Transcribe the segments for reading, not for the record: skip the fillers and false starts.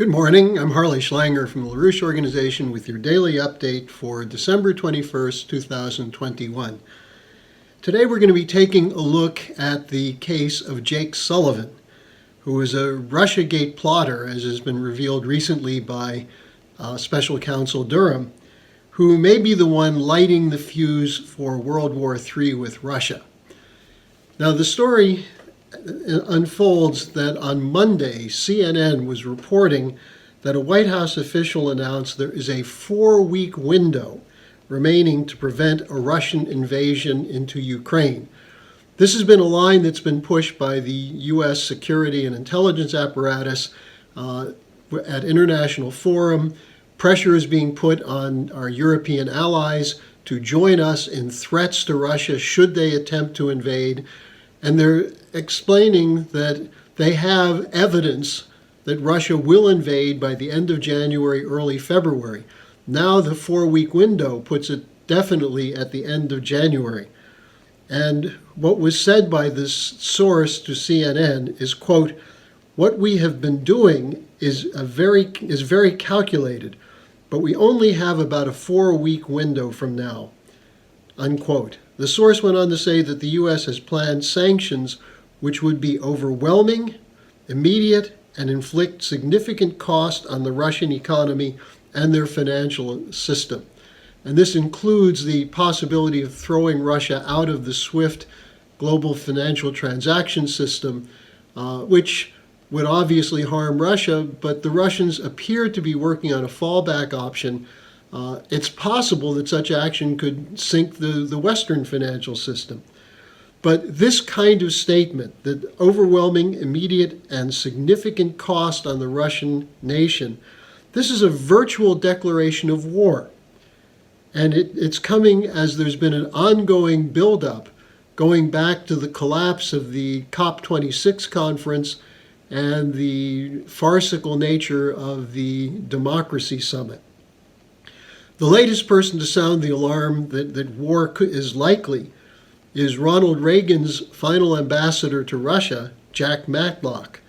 Good morning. I'm Harley Schlanger from the LaRouche Organization with your daily update for December 21st, 2021. Today we're going to be taking a look at the case of Jake Sullivan, who is a Russiagate plotter, as has been revealed recently by Special Counsel Durham, who may be the one lighting the fuse for World War III with Russia. Now, the story unfolds that on Monday, CNN was reporting that a White House official announced there is a 4-week window remaining to prevent a Russian invasion into Ukraine. This has been a line that's been pushed by the U.S. security and intelligence apparatus at international forum. Pressure is being put on our European allies to join us in threats to Russia should they attempt to invade. And they're explaining that they have evidence that Russia will invade by the end of January, early February. Now the 4-week window puts it definitely at the end of January. And what was said by this source to CNN is, quote, "What we have been doing is very calculated, but we only have about a 4-week window from now," unquote. The source went on to say that the U.S. has planned sanctions which would be overwhelming, immediate, and inflict significant cost on the Russian economy and their financial system. And this includes the possibility of throwing Russia out of the SWIFT global financial transaction system, which would obviously harm Russia, but the Russians appear to be working on a fallback option. It's possible that such action could sink the Western financial system. But this kind of statement, that overwhelming, immediate, and significant cost on the Russian nation, this is a virtual declaration of war. And it's coming as there's been an ongoing buildup going back to the collapse of the COP26 conference and the farcical nature of the Democracy Summit. The latest person to sound the alarm that war is likely is Ronald Reagan's final ambassador to Russia, Jack Matlock,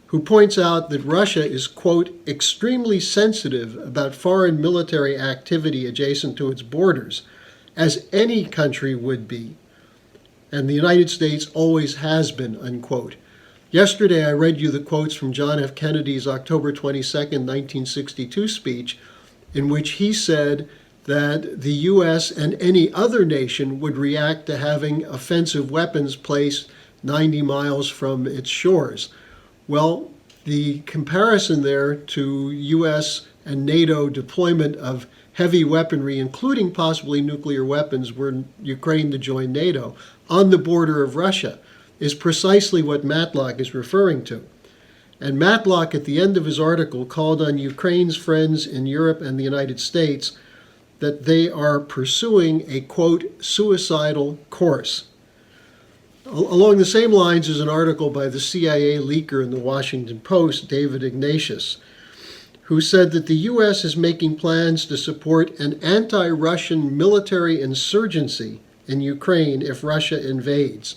who points out that Russia is, quote, "extremely sensitive about foreign military activity adjacent to its borders, as any country would be, and the United States always has been," unquote. Yesterday I read you the quotes from John F. Kennedy's October 22nd, 1962 speech, in which he said that the U.S. and any other nation would react to having offensive weapons placed 90 miles from its shores. Well, the comparison there to U.S. and NATO deployment of heavy weaponry, including possibly nuclear weapons, were Ukraine to join NATO on the border of Russia, is precisely what Matlock is referring to. And Matlock, at the end of his article, called on Ukraine's friends in Europe and the United States that they are pursuing a, quote, "suicidal course." Along the same lines is an article by the CIA leaker in the Washington Post, David Ignatius, who said that the U.S. is making plans to support an anti-Russian military insurgency in Ukraine if Russia invades.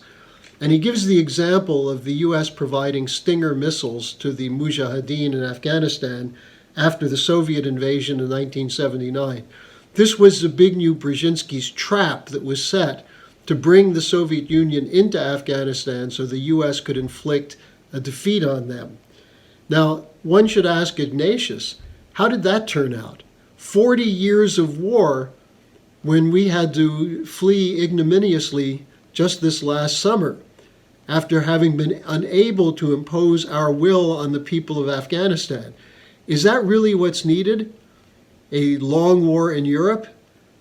And he gives the example of the U.S. providing Stinger missiles to the Mujahideen in Afghanistan after the Soviet invasion in 1979. This was Zbigniew Brzezinski's trap that was set to bring the Soviet Union into Afghanistan so the U.S. could inflict a defeat on them. Now, one should ask Ignatius, how did that turn out? 40 years of war when we had to flee ignominiously just this last summer, after having been unable to impose our will on the people of Afghanistan. Is that really what's needed? A long war in Europe?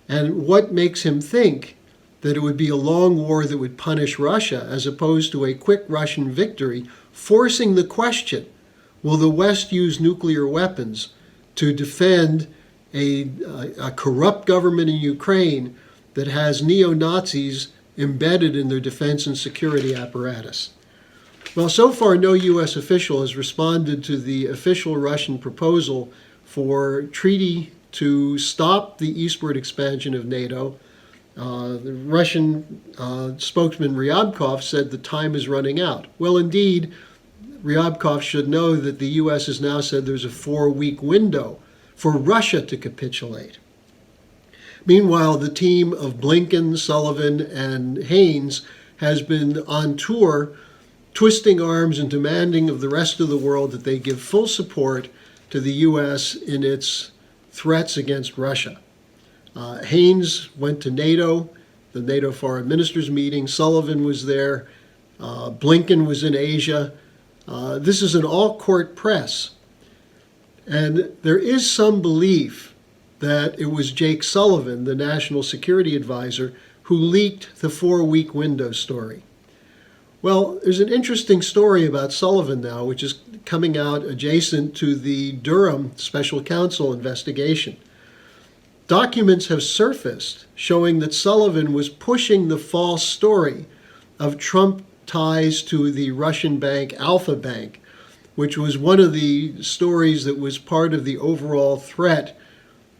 And what makes him think that it would be a long war that would punish Russia as opposed to a quick Russian victory, forcing the question, will the West use nuclear weapons to defend a corrupt government in Ukraine that has neo-Nazis embedded in their defense and security apparatus? Well, so far no U.S. official has responded to the official Russian proposal for treaty to stop the eastward expansion of NATO. The Russian spokesman Ryabkov said the time is running out. Well, indeed, Ryabkov should know that the U.S. has now said there's a 4-week window for Russia to capitulate. Meanwhile, the team of Blinken, Sullivan, and Haynes has been on tour, twisting arms and demanding of the rest of the world that they give full support to the U.S. in its threats against Russia. Haynes went to NATO, the NATO foreign ministers meeting. Sullivan was there. Blinken was in Asia. This is an all-court press. And there is some belief that it was Jake Sullivan, the national security advisor, who leaked the 4-week window story. Well, there's an interesting story about Sullivan now, which is coming out adjacent to the Durham special counsel investigation. Documents have surfaced showing that Sullivan was pushing the false story of Trump ties to the Russian bank Alpha Bank, which was one of the stories that was part of the overall threat,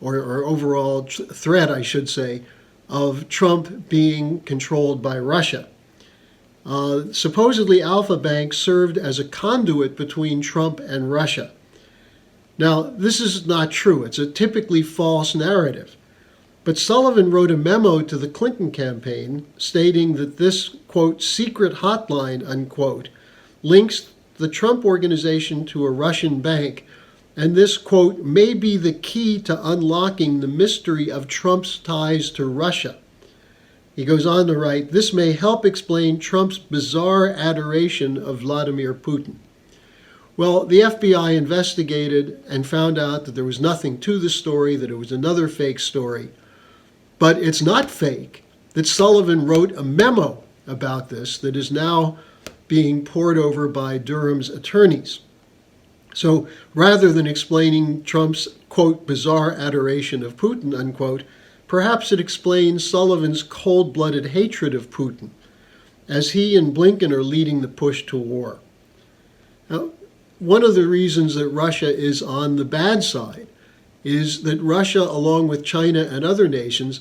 or overall threat, I should say, of Trump being controlled by Russia. Supposedly, Alpha Bank served as a conduit between Trump and Russia. Now, this is not true. It's a typically false narrative. But Sullivan wrote a memo to the Clinton campaign stating that this, quote, secret hotline, unquote, links the Trump organization to a Russian bank, and this, quote, may be the key to unlocking the mystery of Trump's ties to Russia. He goes on to write, this may help explain Trump's bizarre adoration of Vladimir Putin. Well, the FBI investigated and found out that there was nothing to the story, that it was another fake story. But it's not fake that Sullivan wrote a memo about this that is now being pored over by Durham's attorneys. So rather than explaining Trump's, quote, bizarre adoration of Putin, unquote, perhaps it explains Sullivan's cold-blooded hatred of Putin, as he and Blinken are leading the push to war. Now, one of the reasons that Russia is on the bad side is that Russia, along with China and other nations,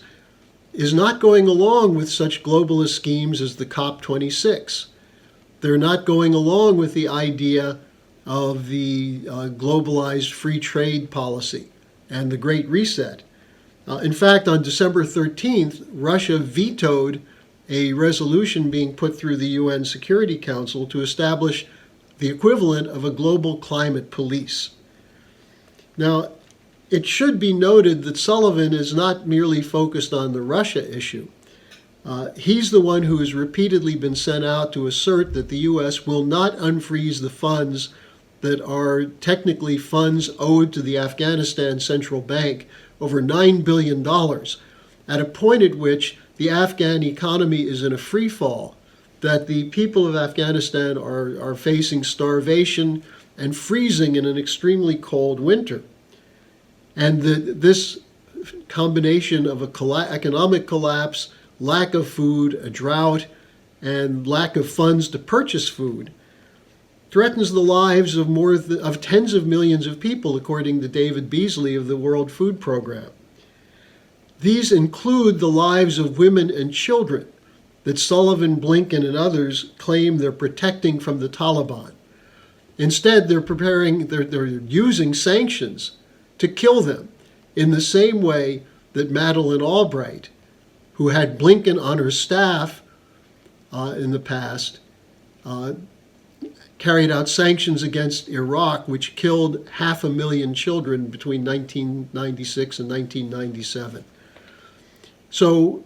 is not going along with such globalist schemes as the COP26. They're not going along with the idea of the globalized free trade policy and the Great Reset. In fact, on December 13th, Russia vetoed a resolution being put through the UN Security Council to establish the equivalent of a global climate police. Now, it should be noted that Sullivan is not merely focused on the Russia issue. He's the one who has repeatedly been sent out to assert that the U.S. will not unfreeze the funds that are technically funds owed to the Afghanistan Central Bank, over $9 billion, at a point at which the Afghan economy is in a free fall, that the people of Afghanistan are facing starvation and freezing in an extremely cold winter. And this combination of economic collapse, lack of food, a drought, and lack of funds to purchase food threatens the lives of tens of millions of people, according to David Beasley of the World Food Program. These include the lives of women and children that Sullivan, Blinken, and others claim they're protecting from the Taliban. Instead, they're using sanctions to kill them in the same way that Madeleine Albright, who had Blinken on her staff in the past, carried out sanctions against Iraq, which killed 500,000 children between 1996 and 1997. So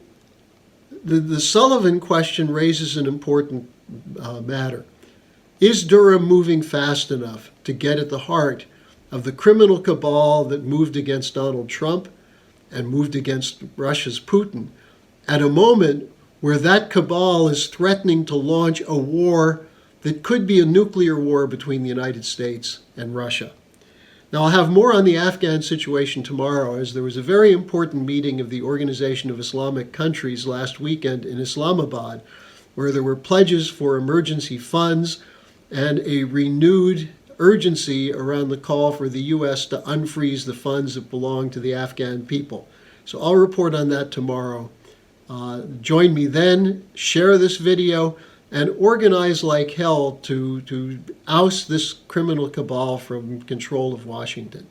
the Sullivan question raises an important matter. Is Durham moving fast enough to get at the heart of the criminal cabal that moved against Donald Trump and moved against Russia's Putin at a moment where that cabal is threatening to launch a war that could be a nuclear war between the United States and Russia? Now, I'll have more on the Afghan situation tomorrow, as there was a very important meeting of the Organization of Islamic Countries last weekend in Islamabad, where there were pledges for emergency funds and a renewed urgency around the call for the U.S. to unfreeze the funds that belong to the Afghan people. So I'll report on that tomorrow. Join me then, share this video, and organize like hell to oust this criminal cabal from control of Washington.